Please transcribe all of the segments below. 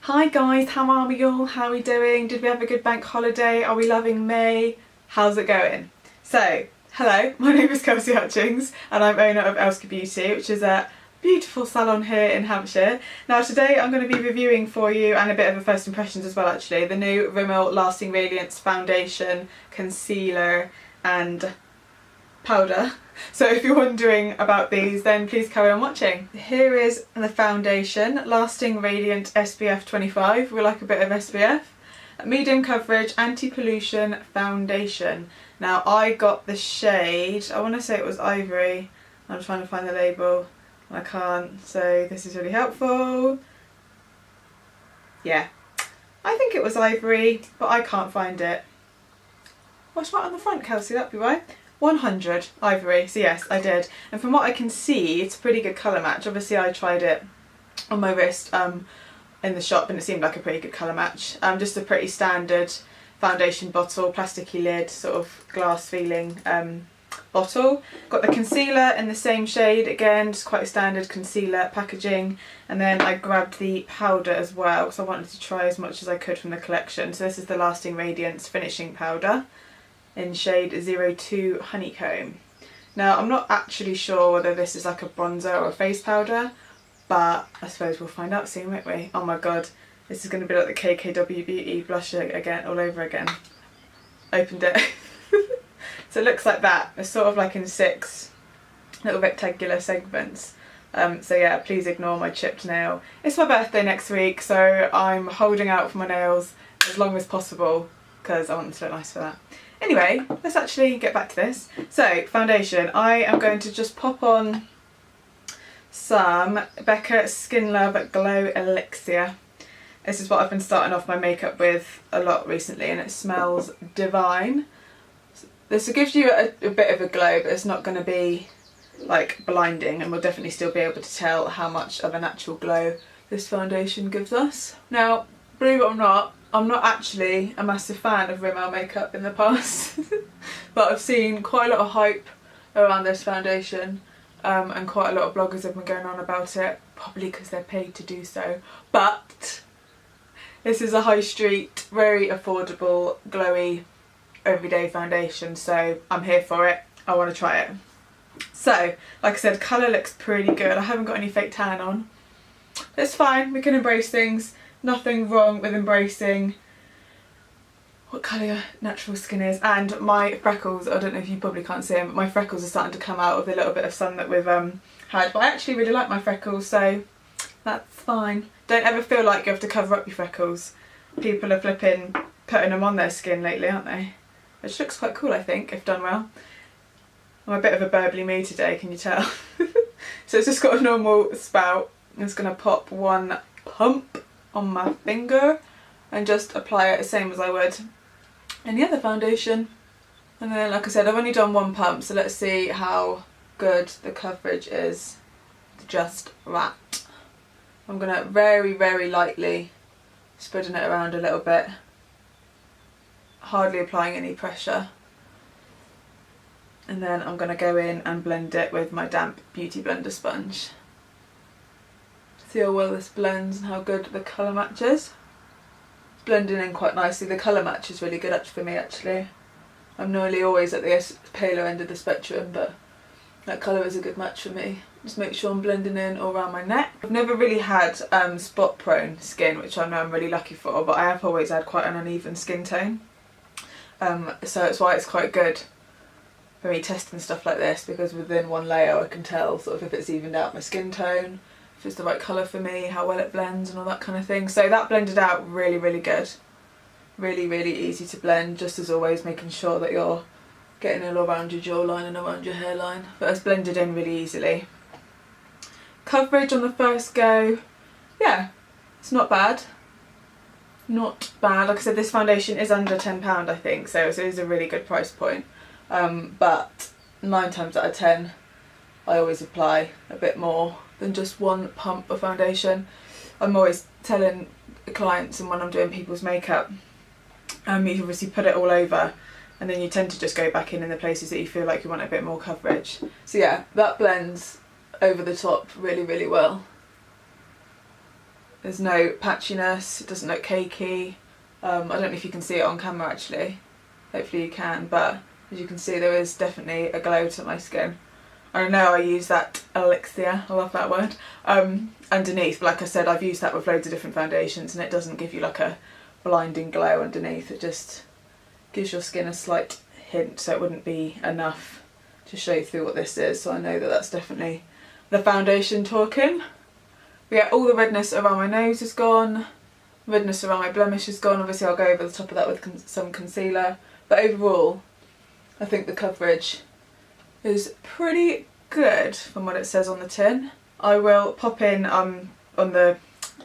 Hi guys, how are we all? How are we doing? Did we have a good bank holiday? Are we loving May? How's it going? So, hello, my name is Kelsey Hutchings and I'm owner of Elska Beauty, which is a beautiful salon here in Hampshire. Now today I'm going to be reviewing for you, and a bit of a first impressions as well actually, the new Rimmel Lasting Radiance Foundation, Concealer and Powder. So if you're wondering about these, then please carry on watching. Here is the foundation, Lasting Radiant SPF 25. We like a bit of SPF. Medium coverage, anti-pollution foundation. Now I got the shade, I want to say it was Ivory. I'm trying to find the label and I can't, so this is really helpful. Yeah, I think it was Ivory, but I can't find it. What's right on the front, Kelsey? That'd be right. 100 Ivory, so yes I did, and from what I can see it's a pretty good colour match. Obviously I tried it on my wrist in the shop and it seemed like a pretty good colour match. Just a pretty standard foundation bottle, plasticky lid, sort of glass feeling bottle. Got the concealer in the same shade, again just quite a standard concealer packaging, and then I grabbed the powder as well because I wanted to try as much as I could from the collection. So this is the Lasting Radiance Finishing Powder in shade 02 Honeycomb. Now I'm not actually sure whether this is like a bronzer or a face powder, but I suppose we'll find out soon, won't we? Oh my god, this is going to be like the KKW Beauty blusher again, all over again. Opened it. So it looks like that. It's sort of like in 6 little rectangular segments. So yeah, please ignore my chipped nail. It's my birthday next week, so I'm holding out for my nails as long as possible because I want them to look nice for that. Anyway, let's actually get back to this. So, foundation. I am going to just pop on some Becca Skin Love Glow Elixir. This is what I've been starting off my makeup with a lot recently and it smells divine. This gives you a bit of a glow, but it's not going to be like blinding, and we'll definitely still be able to tell how much of a natural glow this foundation gives us. Now, believe it or not, I'm not actually a massive fan of Rimmel makeup in the past, but I've seen quite a lot of hype around this foundation and quite a lot of bloggers have been going on about it, probably because they're paid to do so. But this is a high street, very affordable, glowy, everyday foundation, so I'm here for it. I want to try it. So, like I said, colour looks pretty good. I haven't got any fake tan on. It's fine, we can embrace things. Nothing wrong with embracing what colour your natural skin is. And my freckles, I don't know if you probably can't see them, but my freckles are starting to come out with a little bit of sun that we've had. But I actually really like my freckles, so that's fine. Don't ever feel like you have to cover up your freckles. People are flipping putting them on their skin lately, aren't they? Which looks quite cool, I think, if done well. I'm a bit of a burbly mood today, can you tell? So it's just got a normal spout. I'm just going to pop one pump on my finger and just apply it the same as I would any other foundation. And then, like I said, I've only done one pump, so let's see how good the coverage is. Just that. I'm going to very, very lightly spreading it around a little bit, hardly applying any pressure. And then I'm going to go in and blend it with my damp Beauty Blender sponge. See how well this blends and how good the colour matches. It's blending in quite nicely. The colour match is really good for me actually. I'm nearly always at the paler end of the spectrum, but that colour is a good match for me. Just make sure I'm blending in all around my neck. I've never really had spot prone skin, which I know I'm really lucky for, but I have always had quite an uneven skin tone. So that's why it's quite good for me testing stuff like this, because within one layer I can tell sort of if it's evened out my skin tone, if it's the right colour for me, how well it blends and all that kind of thing. So that blended out really, really good. Really, really easy to blend, just as always making sure that you're getting it all around your jawline and around your hairline. But it's blended in really easily. Coverage on the first go, yeah, it's not bad. Not bad. Like I said, this foundation is under £10 I think, so it is a really good price point. But 9 times out of 10 I always apply a bit more than just one pump of foundation. I'm always telling clients, and when I'm doing people's makeup, you obviously put it all over and then you tend to just go back in the places that you feel like you want a bit more coverage. So yeah, that blends over the top really, really well. There's no patchiness, it doesn't look cakey. I don't know if you can see it on camera actually, hopefully you can, but as you can see there is definitely a glow to my skin. I know I use that elixir, I love that word, underneath, but like I said, I've used that with loads of different foundations and it doesn't give you like a blinding glow underneath, it just gives your skin a slight hint, so it wouldn't be enough to show through what this is, so I know that that's definitely the foundation talking. But yeah, all the redness around my nose is gone, redness around my blemish is gone, obviously I'll go over the top of that with some concealer, but overall I think the coverage is pretty good from what it says on the tin. I will pop in on the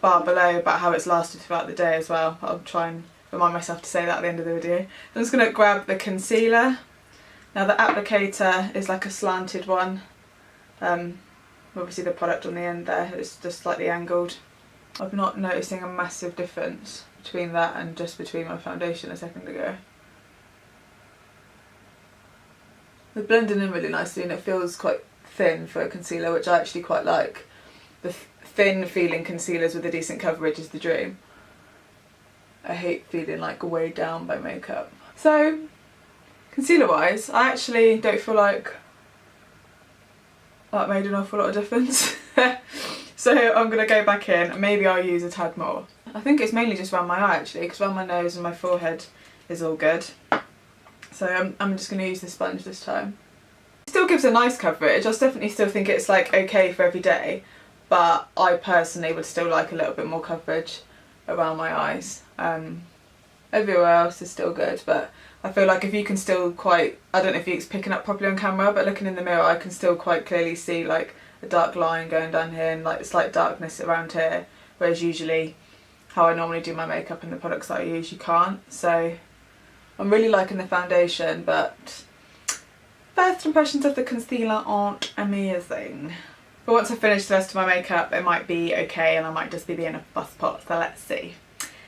bar below about how it's lasted throughout the day as well. I'll try and remind myself to say that at the end of the video. I'm just going to grab the concealer. Now the applicator is like a slanted one. Obviously the product on the end there is just slightly angled. I'm not noticing a massive difference between that and just between my foundation a second ago. They're blending in really nicely and it feels quite thin for a concealer, which I actually quite like. The thin feeling concealers with a decent coverage is the dream. I hate feeling like weighed down by makeup. So, concealer wise, I actually don't feel like that made an awful lot of difference. So I'm going to go back in and maybe I'll use a tad more. I think it's mainly just around my eye actually, because around my nose and my forehead is all good. So I'm just going to use the sponge this time. It still gives a nice coverage. I definitely still think it's like okay for every day, but I personally would still like a little bit more coverage around my eyes. Everywhere else is still good, but I feel like if you can still quite, I don't know if it's picking up properly on camera, but looking in the mirror I can still quite clearly see like a dark line going down here and like a slight darkness around here, whereas usually how I normally do my makeup and the products that I use you can't. So I'm really liking the foundation, but first impressions of the concealer aren't amazing. But once I finish the rest of my makeup it might be okay and I might just be being a busspot, so let's see.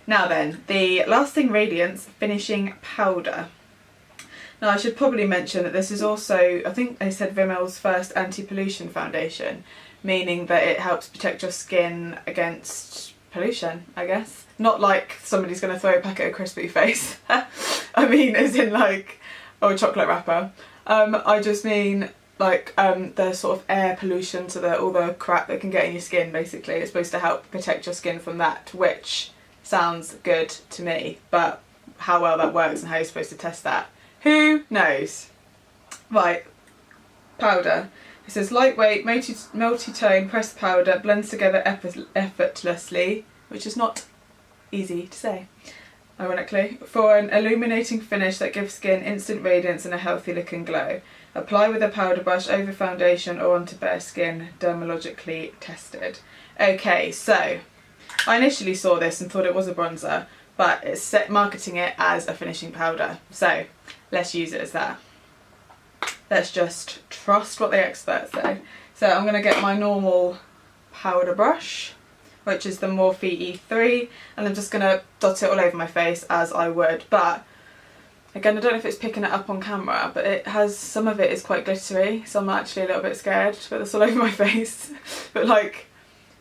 Now then, the Lasting Radiance Finishing Powder. Now I should probably mention that this is also, I think they said Rimmel's first anti-pollution foundation, meaning that it helps protect your skin against pollution, I guess. Not like somebody's going to throw a packet of crisps at your face. I mean as in like, or a chocolate wrapper. I just mean like the sort of air pollution, so all the crap that can get in your skin basically. It's supposed to help protect your skin from that, which sounds good to me, but how well that works and how you're supposed to test that, who knows? Right, powder. It says lightweight, multi-tone pressed powder, blends together effortlessly, which is not easy to say, ironically, for an illuminating finish that gives skin instant radiance and a healthy looking glow. Apply with a powder brush over foundation or onto bare skin, dermatologically tested. Okay, so I initially saw this and thought it was a bronzer, but it's marketing it as a finishing powder, so let's use it as that. Let's just trust what the experts say. So I'm going to get my normal powder brush, which is the Morphe E3, and I'm just going to dot it all over my face as I would, but again I don't know if it's picking it up on camera, but it has, some of it is quite glittery, so I'm actually a little bit scared to put this all over my face. But like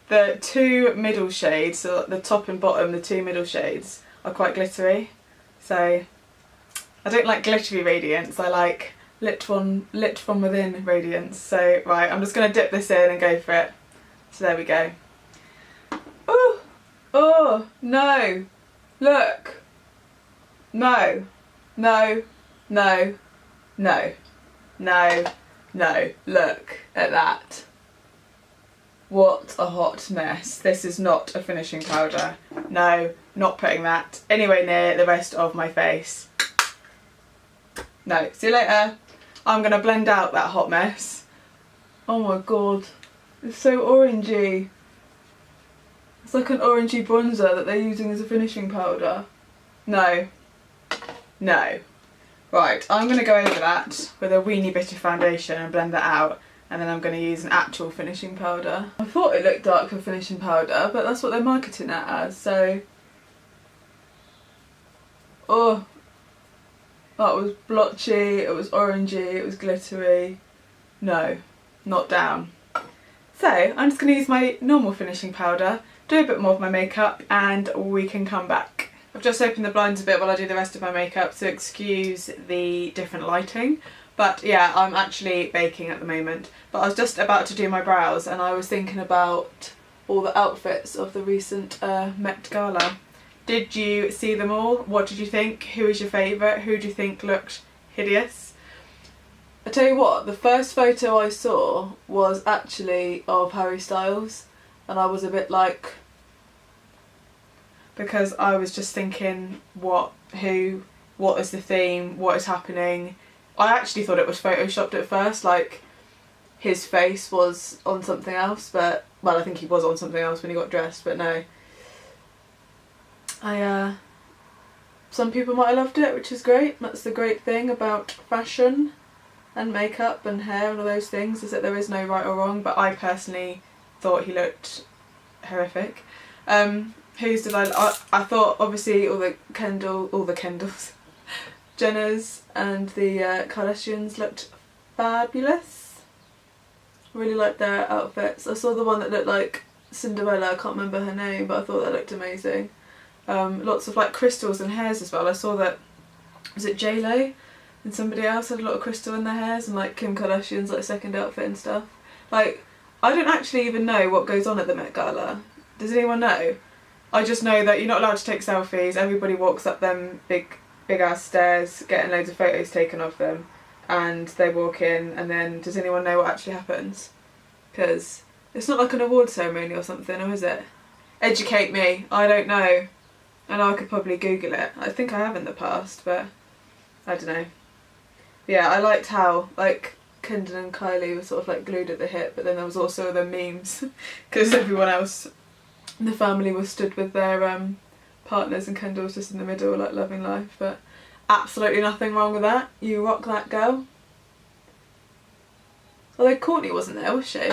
the two middle shades, so the top and bottom, the two middle shades are quite glittery, so I don't like glittery radiance, I like lit from within radiance. So right, I'm just going to dip this in and go for it. So there we go. Oh, oh no, look, no, no, no, no, no, no, look at that. What a hot mess. This is not a finishing powder. No, not putting that anywhere near the rest of my face. No, see you later. I'm going to blend out that hot mess. Oh my god, it's so orangey. It's like an orangey bronzer that they're using as a finishing powder. No, no. Right, I'm going to go over that with a weeny bit of foundation and blend that out, and then I'm going to use an actual finishing powder. I thought it looked dark for finishing powder, but that's what they're marketing it as, so... Oh, that was blotchy, it was orangey, it was glittery. No, not down. So I'm just going to use my normal finishing powder, do a bit more of my makeup and we can come back. I've just opened the blinds a bit while I do the rest of my makeup, so excuse the different lighting. But yeah, I'm actually baking at the moment. But I was just about to do my brows and I was thinking about all the outfits of the recent Met Gala. Did you see them all? What did you think? Who was your favourite? Who do you think looked hideous? I tell you what, the first photo I saw was actually of Harry Styles, and I was a bit like, because I was just thinking what is the theme, what is happening. I actually thought it was photoshopped at first, like his face was on something else, but, well, I think he was on something else when he got dressed, but no. Some people might have loved it, which is great. That's the great thing about fashion and makeup and hair and all those things, is that there is no right or wrong, but I personally thought he looked horrific. Whose did I thought obviously all the Kendalls, Jenners and the Kardashians looked fabulous. Really liked their outfits. I saw the one that looked like Cinderella, I can't remember her name, but I thought that looked amazing. Lots of like crystals in hairs as well. I saw that, was it J-Lo and somebody else had a lot of crystal in their hairs, and like Kim Kardashian's like second outfit and stuff. Like, I don't actually even know what goes on at the Met Gala. Does anyone know? I just know that you're not allowed to take selfies. Everybody walks up them big ass stairs getting loads of photos taken of them, and they walk in, and then does anyone know what actually happens? Because it's not like an award ceremony or something, or is it? Educate me, I don't know. I know I could probably Google it. I think I have in the past, but I don't know. Yeah, I liked how like Kendall and Kylie were sort of like glued at the hip, but then there was also the memes because everyone else in the family was stood with their partners and Kendall was just in the middle, like loving life. But absolutely nothing wrong with that. You rock that, girl. Although Courtney wasn't there, was she?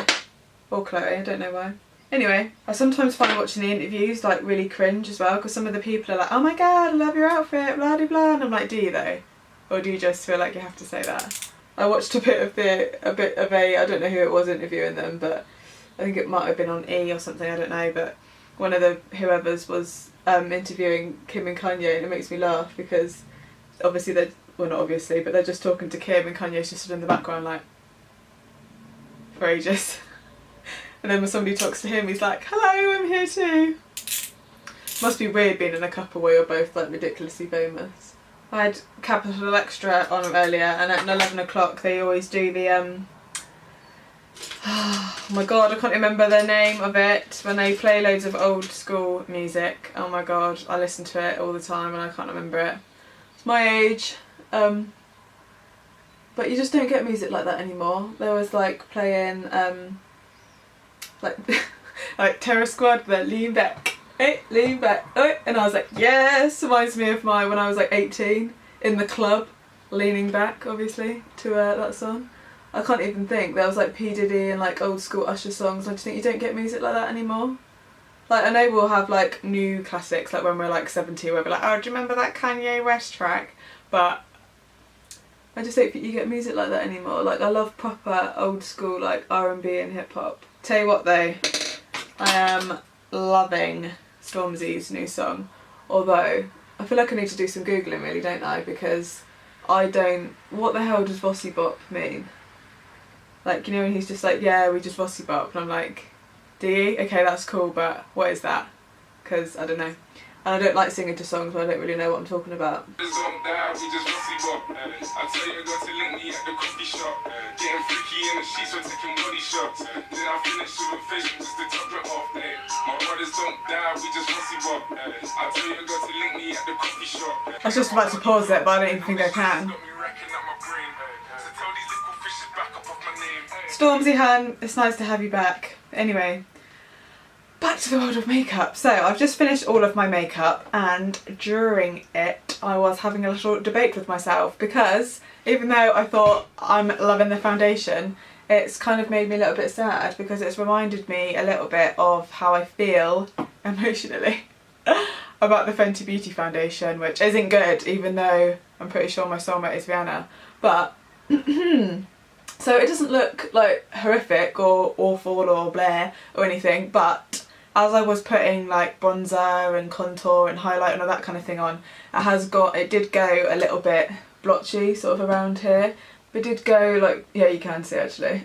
Or Chloe, I don't know why. Anyway, I sometimes find watching the interviews like really cringe as well, because some of the people are like, oh my god, I love your outfit, blah blah blah, and I'm like, do you though? Or do you just feel like you have to say that? I watched a bit of a, I don't know who it was interviewing them, but I think it might have been on E or something, I don't know, but one of the whoever's was interviewing Kim and Kanye, and it makes me laugh because obviously they're, well not obviously, but they're just talking to Kim and Kanye's just stood in the background like for ages. And then when somebody talks to him, he's like, hello, I'm here too. Must be weird being in a couple where you're both like ridiculously famous. I had Capital Extra on earlier, and at 11 o'clock they always do the oh my god, I can't remember the name of it, when they play loads of old school music. Oh my god, I listen to it all the time and I can't remember it. It's my age. But you just don't get music like that anymore. There was like playing like Terror Squad, the lean back, hey, lean back, hey, and I was like, yes, reminds me of my, when I was like 18, in the club, leaning back, obviously, to that song. I can't even think, there was like P Diddy and like old school Usher songs. I just think you don't get music like that anymore. Like, I know we'll have like new classics, like when we're like 70, where we're like, oh, do you remember that Kanye West track? But I just don't think you get music like that anymore. Like, I love proper old school like R&B and hip hop. Tell you what though, I am loving Stormzy's new song, although I feel like I need to do some googling really, don't I, because I don't, what the hell does Vossy Bop mean? Like, you know, when he's just like, yeah, we just Vossy Bop, and I'm like, do you? Okay, that's cool, but what is that? Because I don't know. And I don't like singing to songs where I don't really know what I'm talking about. I was just about to pause it, but I don't even think I can. Stormzy Han, it's nice to have you back. Anyway, back to the world of makeup. So I've just finished all of my makeup, and during it I was having a little debate with myself, because even though I thought I'm loving the foundation, it's kind of made me a little bit sad, because it's reminded me a little bit of how I feel emotionally about the Fenty Beauty foundation, which isn't good, even though I'm pretty sure my soulmate is Rihanna. But so it doesn't look like horrific or awful or blah or anything, but as I was putting like bronzer and contour and highlight and all that kind of thing on, it did go a little bit blotchy sort of around here. It did go like, yeah, you can see actually.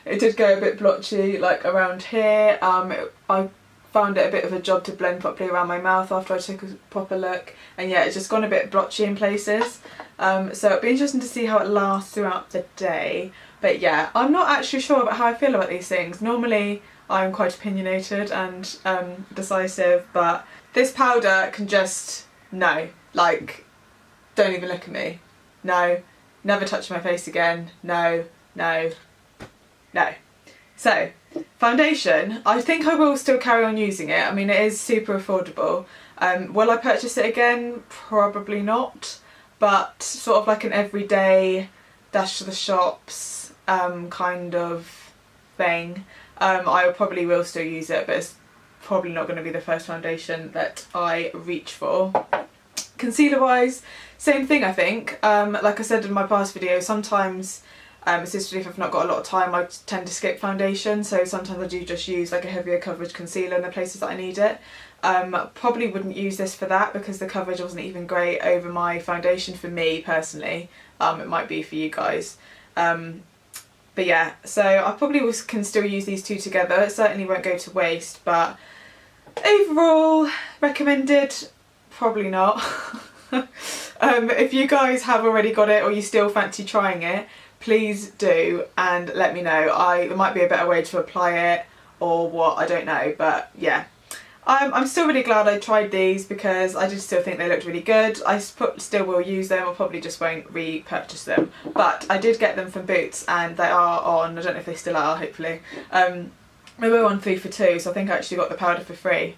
It did go a bit blotchy like around here. I found it a bit of a job to blend properly around my mouth after I took a proper look, and yeah, it's just gone a bit blotchy in places. So it'll be interesting to see how it lasts throughout the day. But yeah, I'm not actually sure about how I feel about these things. Normally I'm quite opinionated and decisive, but this powder can just, no, like, don't even look at me. No, never touch my face again. No, no, no. So, foundation, I think I will still carry on using it. I mean, it is super affordable. Will I purchase it again? Probably not. But sort of like an everyday dash to the shops kind of thing. I probably will still use it, but it's probably not going to be the first foundation that I reach for. Concealer wise, same thing I think. Like I said in my past video, sometimes especially if I've not got a lot of time, I tend to skip foundation, so sometimes I do just use like a heavier coverage concealer in the places that I need it. Probably wouldn't use this for that because the coverage wasn't even great over my foundation for me personally. It might be for you guys. But yeah, so I probably can still use these two together. It certainly won't go to waste, but overall, recommended? Probably not. If you guys have already got it or you still fancy trying it, please do and let me know. There might be a better way to apply it or what, I don't know, but yeah. I'm still really glad I tried these because I just still think they looked really good. I still will use them, I probably just won't repurchase them. But I did get them from Boots and they are on, I don't know if they still are, hopefully. They were on 3 for 2, so I think I actually got the powder for free,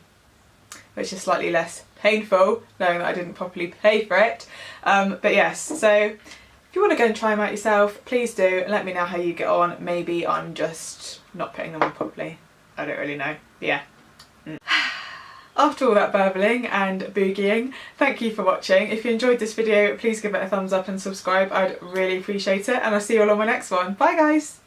which is slightly less painful knowing that I didn't properly pay for it. But yes, so if you want to go and try them out yourself, please do and let me know how you get on. Maybe I'm just not putting them on properly. I don't really know. But yeah. After all that babbling and boogieing, thank you for watching. If you enjoyed this video, please give it a thumbs up and subscribe. I'd really appreciate it, and I'll see you all on my next one. Bye guys!